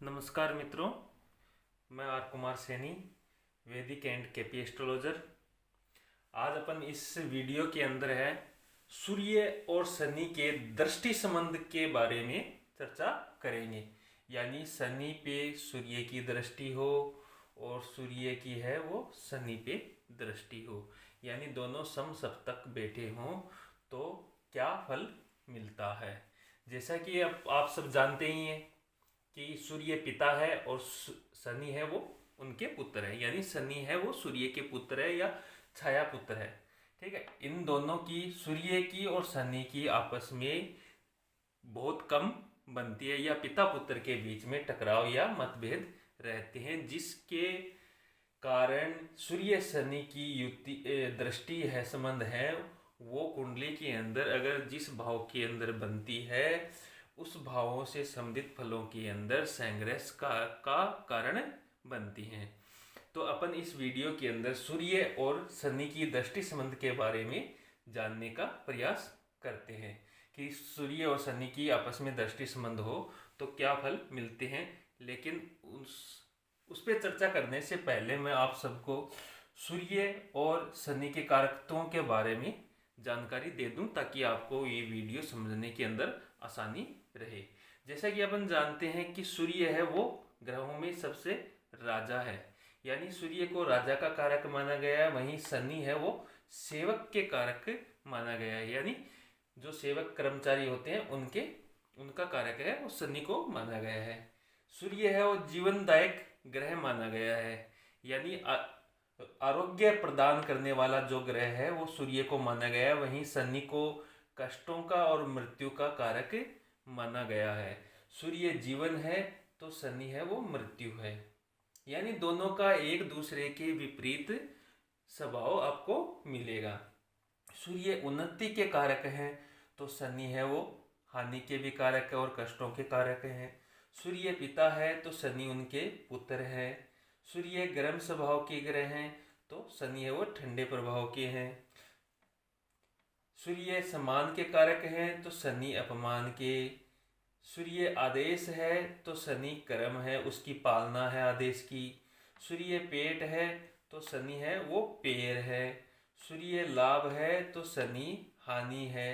नमस्कार मित्रों, मैं आर कुमार सैनी, वैदिक एंड केपी एस्ट्रोलॉजर। आज अपन इस वीडियो के अंदर है सूर्य और शनि के दृष्टि संबंध के बारे में चर्चा करेंगे। यानी शनि पे सूर्य की दृष्टि हो और सूर्य की है वो शनि पे दृष्टि हो, यानी दोनों समसप्तक बैठे हों तो क्या फल मिलता है। जैसा कि अब आप सब जानते ही हैं कि सूर्य पिता है और शनि है वो उनके पुत्र है, यानी शनि है वो सूर्य के पुत्र है या छाया पुत्र है। ठीक है, इन दोनों की, सूर्य की और शनि की आपस में बहुत कम बनती है या पिता पुत्र के बीच में टकराव या मतभेद रहते हैं, जिसके कारण सूर्य शनि की युति दृष्टि है, संबंध है, वो कुंडली के अंदर अगर जिस भाव के अंदर बनती है उस भावों से संबंधित फलों के अंदर संघर्ष का कारण बनती हैं। तो अपन इस वीडियो के अंदर सूर्य और शनि की दृष्टि संबंध के बारे में जानने का प्रयास करते हैं कि सूर्य और शनि की आपस में दृष्टि संबंध हो तो क्या फल मिलते हैं। लेकिन उस पर चर्चा करने से पहले मैं आप सबको सूर्य और शनि के कारकत्वों के बारे में जानकारी दे दूं ताकि आपको ये वीडियो समझने के अंदर आसानी रहे। जैसा कि अपन जानते हैं कि सूर्य है वो ग्रहों में सबसे राजा है, यानी सूर्य को राजा का कारक माना गया है। वहीं शनि है वो सेवक के कारक माना गया है, यानी जो सेवक कर्मचारी होते हैं उनका कारक है वो शनि को माना गया है। सूर्य है वो जीवनदायक ग्रह माना गया है, यानी आरोग्य प्रदान करने वाला जो ग्रह है वो सूर्य को माना गया है। वहीं शनि को कष्टों का और मृत्यु का कारक माना गया है। सूर्य जीवन है तो शनि है वो मृत्यु है, यानी दोनों का एक दूसरे के विपरीत स्वभाव आपको मिलेगा। सूर्य उन्नति के कारक है तो शनि है वो हानि के भी कारक है और कष्टों के कारक हैं। सूर्य पिता है तो शनि उनके पुत्र है। सूर्य गर्म स्वभाव के ग्रह हैं तो शनि है वो ठंडे प्रभाव के हैं। सूर्य सम्मान के कारक हैं तो शनि अपमान के। सूर्य आदेश है तो शनि कर्म है, उसकी पालना है आदेश की। सूर्य पेट है तो शनि है वो पैर है। सूर्य लाभ है तो शनि हानि है।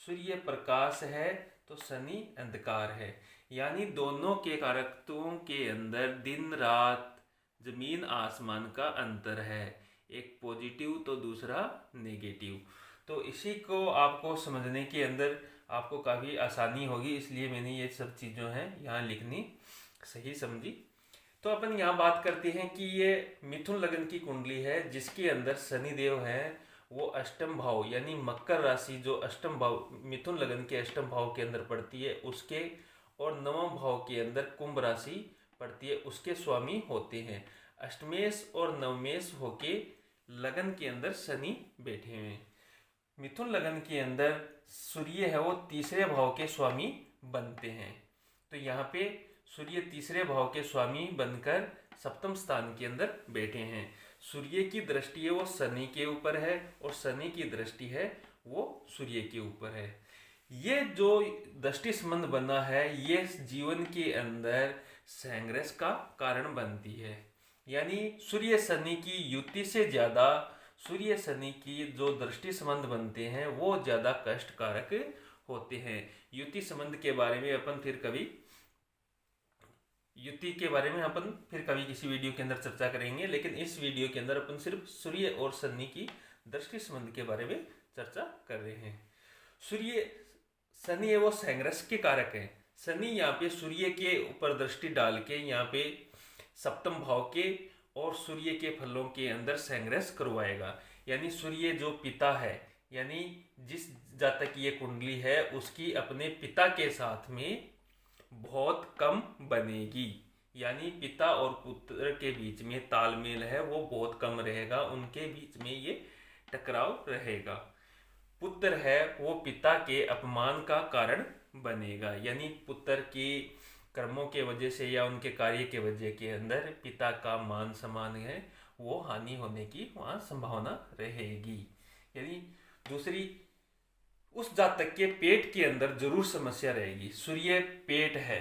सूर्य प्रकाश है तो शनि अंधकार है, यानी दोनों के कारकत्वों के अंदर दिन रात जमीन आसमान का अंतर है, एक पॉजिटिव तो दूसरा नेगेटिव। तो इसी को आपको समझने के अंदर आपको काफ़ी आसानी होगी, इसलिए मैंने ये सब चीज़ें हैं यहाँ लिखनी सही समझी। तो अपन यहाँ बात करते हैं कि ये मिथुन लग्न की कुंडली है जिसके अंदर शनिदेव हैं वो अष्टम भाव, यानी मकर राशि जो अष्टम भाव मिथुन लग्न के अष्टम भाव के अंदर पड़ती है उसके, और नवम भाव के अंदर कुंभ राशि पड़ती है उसके स्वामी होते हैं। अष्टमेश और नवमेश होके लगन के अंदर शनि बैठे हुए हैं। मिथुन लगन के अंदर सूर्य है वो तीसरे भाव के स्वामी बनते हैं। तो यहाँ पे सूर्य तीसरे भाव के स्वामी बनकर सप्तम स्थान के अंदर बैठे हैं। सूर्य की दृष्टि है वो शनि के ऊपर है और शनि की दृष्टि है वो सूर्य के ऊपर है। ये जो दृष्टि संबंध बना है ये जीवन के अंदर संघर्ष का कारण बनती है, यानी सूर्य शनि की युति से ज्यादा सूर्य शनि की जो दृष्टि संबंध बनते हैं वो ज्यादा कष्टकारक होते हैं। युति संबंध के बारे में अपन फिर कभी किसी वीडियो के अंदर चर्चा करेंगे, लेकिन इस वीडियो के अंदर अपन सिर्फ सूर्य और शनि की दृष्टि संबंध के बारे में चर्चा कर रहे हैं। सूर्य शनि है वो संघर्ष के कारक है। शनि यहाँ पे सूर्य के ऊपर दृष्टि डाल के यहाँ पे सप्तम भाव के और सूर्य के फलों के अंदर संघर्ष करवाएगा, यानी सूर्य जो पिता है, यानी जिस जातक की ये कुंडली है उसकी अपने पिता के साथ में बहुत कम बनेगी, यानी पिता और पुत्र के बीच में तालमेल है वो बहुत कम रहेगा, उनके बीच में ये टकराव रहेगा। पुत्र है वो पिता के अपमान का कारण बनेगा, यानी पुत्र की कर्मों के वजह से या उनके कार्य के वजह के अंदर पिता का मान सम्मान है वो हानि होने की वहाँ संभावना रहेगी। यानी दूसरी, उस जातक के पेट के अंदर जरूर समस्या रहेगी। सूर्य पेट है,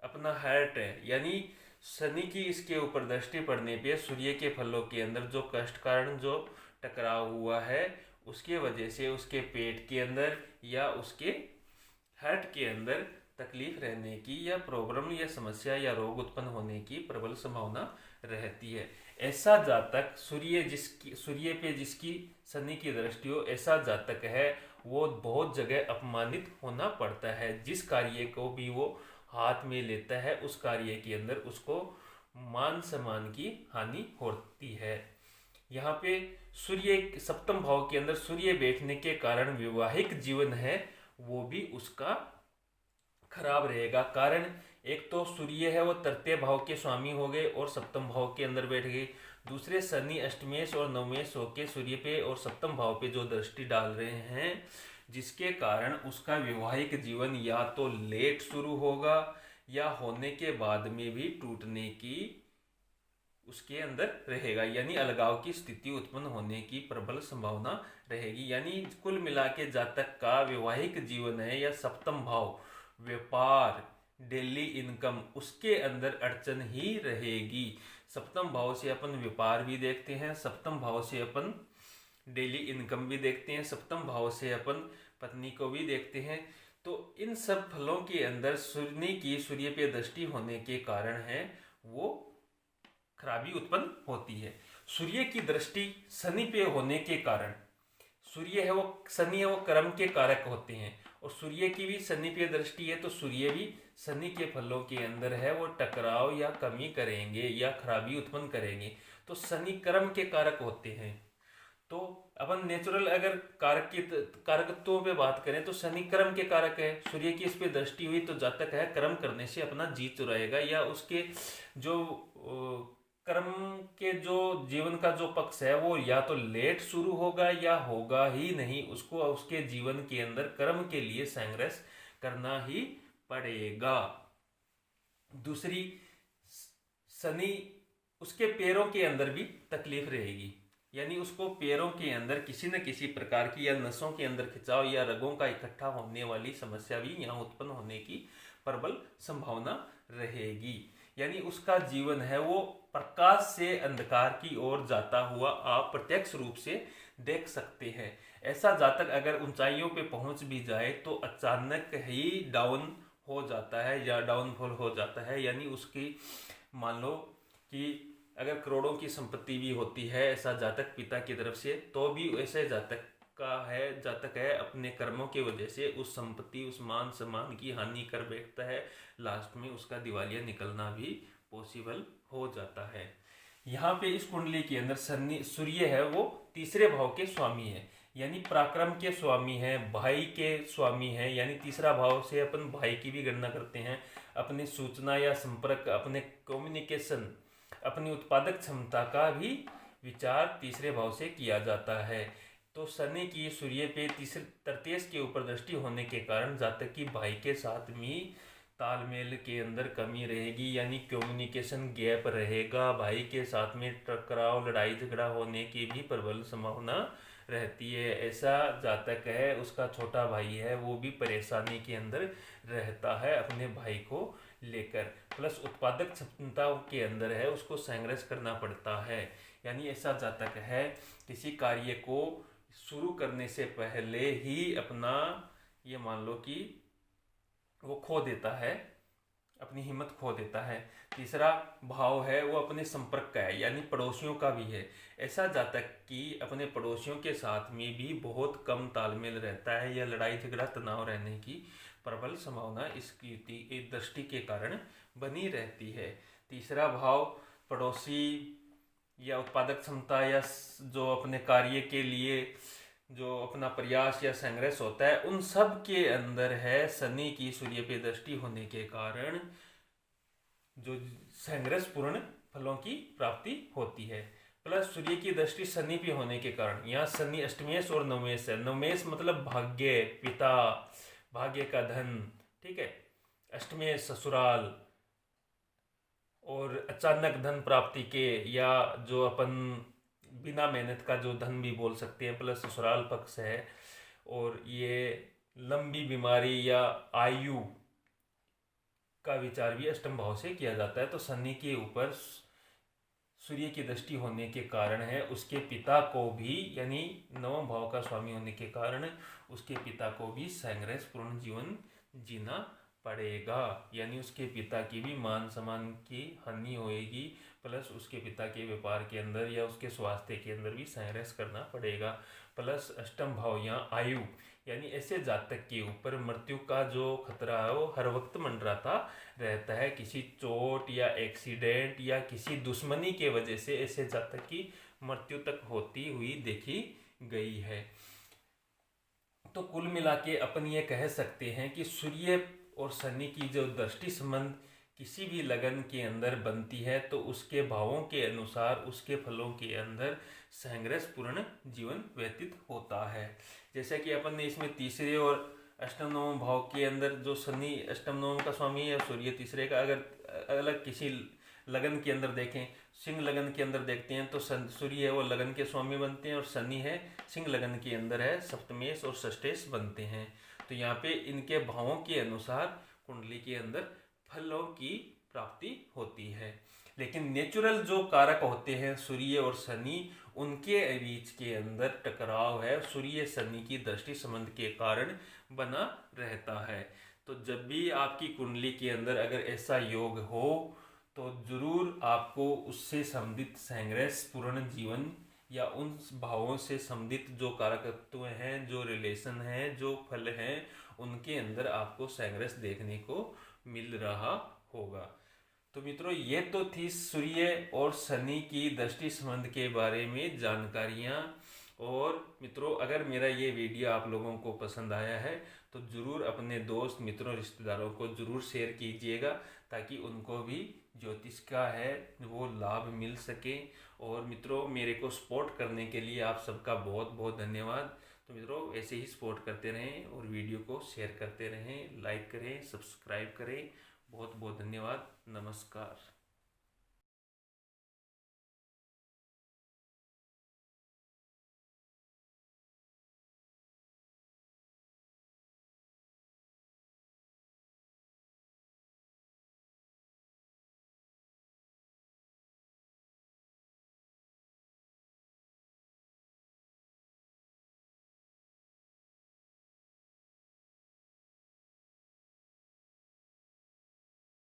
अपना हर्ट है, यानी शनि की इसके ऊपर दृष्टि पड़ने पे सूर्य के फलों के अंदर जो कष्ट कारण जो टकराव हुआ है उसके वजह से उसके पेट के अंदर या उसके हार्ट के अंदर तकलीफ रहने की या प्रॉब्लम या समस्या या रोग उत्पन्न होने की प्रबल संभावना रहती है। ऐसा जातक सूर्य पे जिसकी शनि की दृष्टि हो, ऐसा जातक है वो बहुत जगह अपमानित होना पड़ता है। जिस कार्य को भी वो हाथ में लेता है उस कार्य के अंदर उसको मान सम्मान की हानि होती है। यहाँ पे सूर्य सप्तम भाव के अंदर सूर्य बैठने के कारण वैवाहिक जीवन है वो भी उसका खराब रहेगा। कारण एक तो सूर्य है वो तृतीय भाव के स्वामी हो गए और सप्तम भाव के अंदर बैठ गए। दूसरे शनि अष्टमेश और नवमेश होके सूर्य पे और सप्तम भाव पे जो दृष्टि डाल रहे हैं, जिसके कारण उसका वैवाहिक जीवन या तो लेट शुरू होगा या होने के बाद में भी टूटने की उसके अंदर रहेगा, यानी अलगाव की स्थिति उत्पन्न होने की प्रबल संभावना रहेगी। यानी कुल मिला के जातक का वैवाहिक जीवन है या सप्तम भाव व्यापार डेली इनकम उसके अंदर अड़चन ही रहेगी। सप्तम भाव से अपन व्यापार भी देखते हैं, सप्तम भाव से अपन डेली इनकम भी देखते हैं, सप्तम भाव से अपन पत्नी को भी देखते हैं। तो इन सब फलों के अंदर सूर्य पे दृष्टि होने के कारण है वो खराबी उत्पन्न होती है। सूर्य की दृष्टि शनि पे होने के कारण सूर्य है वो शनि है वो कर्म के कारक होते हैं और सूर्य की भी शनि पे दृष्टि है तो सूर्य भी शनि के फलों के अंदर है वो टकराव या कमी करेंगे या खराबी उत्पन्न करेंगे। तो शनि कर्म के कारक होते हैं। तो अपन नेचुरल अगर कारकत्वों पे बात करें तो शनि कर्म के कारक है। सूर्य की इस पे दृष्टि हुई तो जातक है कर्म करने से अपना जी चुराएगा या उसके जो कर्म के जो जीवन का जो पक्ष है वो या तो लेट शुरू होगा या होगा ही नहीं। उसको उसके जीवन के अंदर कर्म के लिए संघर्ष करना ही पड़ेगा। दूसरी शनि उसके पैरों के अंदर भी तकलीफ रहेगी, यानी उसको पैरों के अंदर किसी न किसी प्रकार की या नसों के अंदर खिंचाव या रगों का इकट्ठा होने वाली समस्या भी यहाँ उत्पन्न होने की प्रबल संभावना रहेगी। यानी उसका जीवन है वो प्रकाश से अंधकार की ओर जाता हुआ आप प्रत्यक्ष रूप से देख सकते हैं। ऐसा जातक अगर ऊंचाइयों पे पहुंच भी जाए तो अचानक ही डाउन हो जाता है या डाउनफॉल हो जाता है। यानी उसकी मान लो कि अगर करोड़ों की संपत्ति भी होती है ऐसा जातक पिता की तरफ से, तो भी ऐसे जातक है अपने कर्मों की वजह से उस संपत्ति उस मान सम्मान की हानि कर बैठता है। लास्ट में उसका दिवालिया निकलना भी पॉसिबल हो जाता है। यहाँ पे इस कुंडली के अंदर सूर्य है वो तीसरे भाव के स्वामी है, यानी पराक्रम के स्वामी है, भाई के स्वामी है। यानी तीसरा भाव से अपन भाई की भी गणना करते हैं। अपनी सूचना या संपर्क, अपने कम्युनिकेशन, अपनी उत्पादक क्षमता का भी विचार तीसरे भाव से किया जाता है। तो शनि की सूर्य पे तृतीय के ऊपर दृष्टि होने के कारण जातक की भाई के साथ में तालमेल के अंदर कमी रहेगी, यानी कम्युनिकेशन गैप रहेगा। भाई के साथ में टकराव लड़ाई झगड़ा होने की भी प्रबल संभावना रहती है। ऐसा जातक है उसका छोटा भाई है वो भी परेशानी के अंदर रहता है अपने भाई को लेकर, प्लस उत्पादक क्षमता के अंदर है उसको संघर्ष करना पड़ता है। यानी ऐसा जातक है किसी कार्य को शुरू करने से पहले ही अपना ये मान लो कि वो खो देता है, अपनी हिम्मत खो देता है। तीसरा भाव है वो अपने संपर्क का है, यानी पड़ोसियों का भी है। ऐसा जातक कि अपने पड़ोसियों के साथ में भी बहुत कम तालमेल रहता है या लड़ाई झगड़ा तनाव रहने की प्रबल संभावना इसकी दृष्टि के कारण बनी रहती है। तीसरा भाव पड़ोसी या उत्पादक क्षमता या जो अपने कार्य के लिए जो अपना प्रयास या संघर्ष होता है उन सब के अंदर है शनि की सूर्य पे दृष्टि होने के कारण जो संघर्षपूर्ण फलों की प्राप्ति होती है। प्लस सूर्य की दृष्टि शनि पे होने के कारण यहाँ शनि अष्टमेश और नवमेश है। नवमेश मतलब भाग्य, पिता, भाग्य का धन, ठीक है। अष्टमेश ससुराल और अचानक धन प्राप्ति के या जो अपन बिना मेहनत का जो धन भी बोल सकते हैं, प्लस ससुराल पक्ष है। और ये लंबी बीमारी या आयु का विचार भी अष्टम भाव से किया जाता है। तो शनि के ऊपर सूर्य की दृष्टि होने के कारण है, उसके पिता को भी, यानी नवम भाव का स्वामी होने के कारण उसके पिता को भी संघर्ष पूर्ण जीवन जीना पड़ेगा, यानी उसके पिता की भी मान सम्मान की हानि होएगी, प्लस उसके पिता के व्यापार के अंदर या उसके स्वास्थ्य के अंदर भी संघर्ष करना पड़ेगा। प्लस अष्टम भाव यहाँ आयु, यानी ऐसे जातक के ऊपर मृत्यु का जो खतरा है वो हर वक्त मंडराता रहता है। किसी चोट या एक्सीडेंट या किसी दुश्मनी के वजह से ऐसे जातक की मृत्यु तक होती हुई देखी गई है। तो कुल मिला के अपन ये कह सकते हैं कि सूर्य और शनि की जो दृष्टि संबंध किसी भी लगन के अंदर बनती है तो उसके भावों के अनुसार उसके फलों के अंदर संघर्ष पूर्ण जीवन व्यतीत होता है। जैसा कि अपन ने इसमें तीसरे और अष्टम नवम भाव के अंदर जो शनि अष्टम नवम का स्वामी है, सूर्य तीसरे का, अगर अलग किसी लगन के अंदर देखें, सिंह लगन के अंदर देखते हैं तो सूर्य है वो लगन के स्वामी बनते हैं और शनि है सिंह लगन के अंदर है सप्तमेश और षष्ठेश बनते हैं। तो यहाँ पे इनके भावों के अनुसार कुंडली के अंदर फलों की प्राप्ति होती है। लेकिन नेचुरल जो कारक होते हैं सूर्य और शनि, उनके बीच के अंदर टकराव है सूर्य शनि की दृष्टि संबंध के कारण बना रहता है। तो जब भी आपकी कुंडली के अंदर अगर ऐसा योग हो तो जरूर आपको उससे संबंधित संघर्ष पूर्ण जीवन या उन भावों से संबंधित जो कारकत्व हैं, जो रिलेशन हैं, जो फल हैं, उनके अंदर आपको संघर्ष देखने को मिल रहा होगा। तो मित्रों, ये तो थी सूर्य और शनि की दृष्टि संबंध के बारे में जानकारियाँ। और मित्रों, अगर मेरा ये वीडियो आप लोगों को पसंद आया है तो ज़रूर अपने दोस्त मित्रों रिश्तेदारों को ज़रूर शेयर कीजिएगा ताकि उनको भी ज्योतिष का है वो लाभ मिल सके। और मित्रों, मेरे को सपोर्ट करने के लिए आप सबका बहुत बहुत धन्यवाद। तो मित्रों, ऐसे ही सपोर्ट करते रहें और वीडियो को शेयर करते रहें, लाइक करें, सब्सक्राइब करें। बहुत बहुत धन्यवाद। नमस्कार।